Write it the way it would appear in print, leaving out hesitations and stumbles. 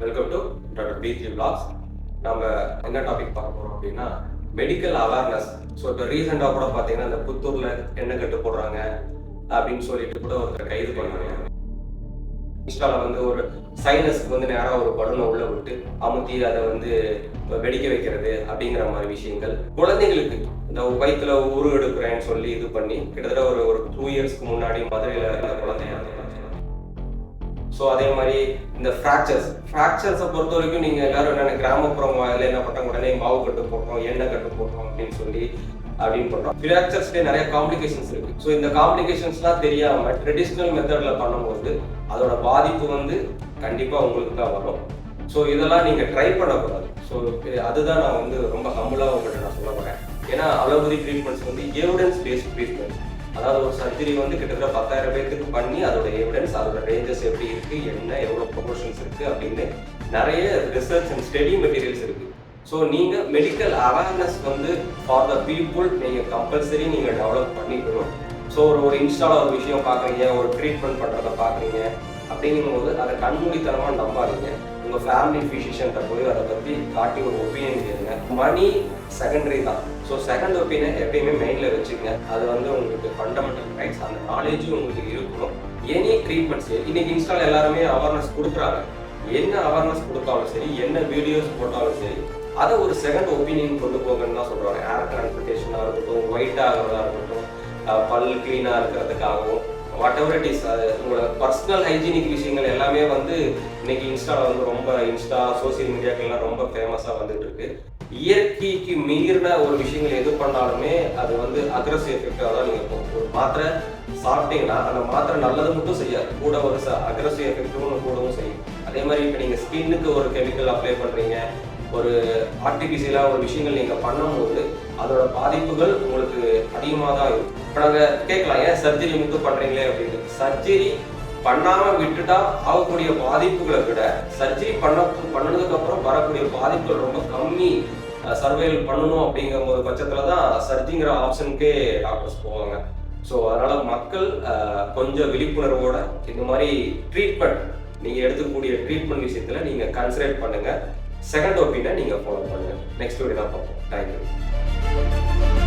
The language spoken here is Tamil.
Welcome to doctor B3 Vlogs. நம்ம என்ன டாபிக் பார்க்க போறோம் அப்படின்னா மெடிக்கல் அவேர்னஸ். ஸோ இப்போ ரீசெண்டாக கூட பார்த்தீங்கன்னா இந்த புத்தூர்ல என்ன கட்டு போடுறாங்க அப்படின்னு சொல்லிட்டு கூட ஒருத்தர் கைது பண்ணாங்க. இன்ஸ்டால வந்து ஒரு சைனஸ்க்கு வந்து நேராக ஒரு பலூனை உள்ள விட்டு அமுத்தி அதை வந்து வெடிக்க வைக்கிறது அப்படிங்கிற மாதிரி விஷயங்கள் குழந்தைங்களுக்கு இந்த வயிற்றுல ஊறு எடுக்கிறேன்னு சொல்லி இது பண்ணி கிட்டத்தட்ட ஒரு 2 இயர்ஸ்க்கு முன்னாடி மதுரையில் இருந்த குழந்தைய. ஸோ அதே மாதிரி இந்த ஃப்ராக்சர்ஸை பொறுத்த வரைக்கும் நீங்கள் எல்லாரும் என்னென்ன கிராமப்புறம் அதில் என்ன பண்ணுறோம், உடனே மாவு கட்டு போடுறோம், எண்ணெய் கட்டு போடுறோம் அப்படின்னு சொல்லி பண்ணுறோம். ஃப்ராக்சர்ஸ்லேயே நிறைய காம்ப்ளிகேஷன்ஸ் இருக்குது. ஸோ இந்த காம்ப்ளிகேஷன்ஸ்லாம் தெரியாமல் ட்ரெடிஷ்னல் மெத்தடில் பண்ணும்போது அதோட பாதிப்பு வந்து கண்டிப்பாக உங்களுக்கு தான் வரும். ஸோ இதெல்லாம் நீங்கள் ட்ரை பண்ணக்கூடாது. ஸோ அதுதான் நான் வந்து ரொம்ப ஹம்பிளாக உங்கள்கிட்ட நான் சொல்ல போகிறேன். ஏன்னா அலோபதி ட்ரீட்மெண்ட்ஸ் வந்து எவிடன்ஸ் பேஸ்ட் ட்ரீட்மெண்ட். அதாவது ஒரு சர்ஜரி வந்து கிட்டத்தட்ட 10,000 பேருக்கு பண்ணி அதோட எவிடன்ஸ், அதோட ரேஞ்சஸ் எப்படி இருக்கு, என்ன எவ்வளோ ப்ரொபோர்ஷன்ஸ் இருக்கு அப்படின்னு நிறைய ரிசர்ச் அண்ட் ஸ்டடி மெட்டீரியல்ஸ் இருக்கு. ஸோ நீங்கள் மெடிக்கல் அவேர்னஸ் வந்து ஃபார் த பீப்புள் நீங்கள் கம்பல்சரி நீங்கள் டெவலப் பண்ணிக்கணும். ஸோ ஒரு இன்ஸ்டால ஒரு விஷயம் பார்க்குறீங்க, ஒரு ட்ரீட்மெண்ட் பண்ணுறத பார்க்குறீங்க அப்படிங்கும்போது அதை கண்மூடித்தனமாக நம்பாதீங்க. உங்கள் ஃபேமிலி ஃபிசிஷியன்கிட்ட போய் அதை பற்றி காட்டி ஒரு ஒப்பீனியன் கேளுங்க. மணி செகண்டரி தான். ஸோ செகண்ட் ஒப்பீனியன் எப்பயுமே மெயினில் வச்சுக்கங்க. அது வந்து உங்களுக்கு ஃபண்டமெண்டல் ரைட்ஸ், அந்த நாலேஜும் உங்களுக்கு இருக்கணும். எனி ட்ரீட்மெண்ட்ஸ் இன்னைக்கு இன்ஸ்டால எல்லாருமே அவேர்னஸ் கொடுக்குறாங்க. என்ன அவேர்னஸ் கொடுத்தாலும் சரி, என்ன வீடியோஸ் போட்டாலும் சரி, அதை ஒரு செகண்ட் ஒப்பீனியன் கொண்டு போகணும்னு தான் சொல்கிறாங்க. ஏர் டிரான்ஸ்போர்ட்டேஷனாக இருக்கட்டும், ஒயிட் ஆகிறதா இருக்கட்டும், பல் கிளீனாக இருக்கிறதுக்காகவும், வாட் எவர் இட் இஸ், அது உங்களோட பர்சனல் ஹைஜீனிக் விஷயங்கள் எல்லாமே வந்து இன்னைக்கு இன்ஸ்டாவில் வந்து ரொம்ப சோசியல் மீடியாக்கள்லாம் ரொம்ப ஃபேமஸாக வந்துட்டு இருக்கு. இயற்கைக்கு மீறின ஒரு விஷயங்கள் எது பண்ணாலுமே அது வந்து அக்ரஸிவ் எஃபெக்டாக தான் நீங்கள் ஒரு மாத்திரை சாப்பிட்டீங்கன்னா அந்த மாத்திரை நல்லது மட்டும் செய்யாது, கூட ஒரு அக்ரஸிவ் எஃபெக்டும் கூடவும் செய்யும். அதே மாதிரி இப்போ நீங்கள் ஸ்கின்னுக்கு ஒரு கெமிக்கல் அப்ளை பண்ணுறீங்க, ஒரு ஆர்டிஃபிஷியலாக ஒரு விஷயங்கள் நீங்கள் பண்ணும்போது அதோட பாதிப்புகள் உங்களுக்கு அதிகமாக தான் இருக்கும். இப்போ நாங்கள் கேட்கலாம், ஏன் சர்ஜரி மட்டும் பண்ணுறீங்களே அப்படின்னு. சர்ஜரி பண்ணாமல் விட்டுட்டா ஆகக்கூடிய பாதிப்புகளை விட சர்ஜரி பண்ணதுக்கு அப்புறம் வரக்கூடிய பாதிப்புகள் ரொம்ப கம்மி. சர்வைவல் பண்ணணும் அப்படிங்கிற ஒரு பட்சத்தில் தான் சர்ஜரிங்கிற ஆப்ஷனுக்கே டாக்டர்ஸ் போவாங்க. ஸோ அதனால் மக்கள் கொஞ்சம் விழிப்புணர்வோட இந்த மாதிரி ட்ரீட்மெண்ட் நீங்கள் எடுத்துக்கூடிய ட்ரீட்மெண்ட் விஷயத்தில் நீங்கள் கன்சிடர் பண்ணுங்கள். செகண்ட் ஒப்பீனியனை நீங்கள் ஃபாலோ பண்ணுங்கள். நெக்ஸ்ட் வீடியோ தான் பார்ப்போம். தேங்க்யூ.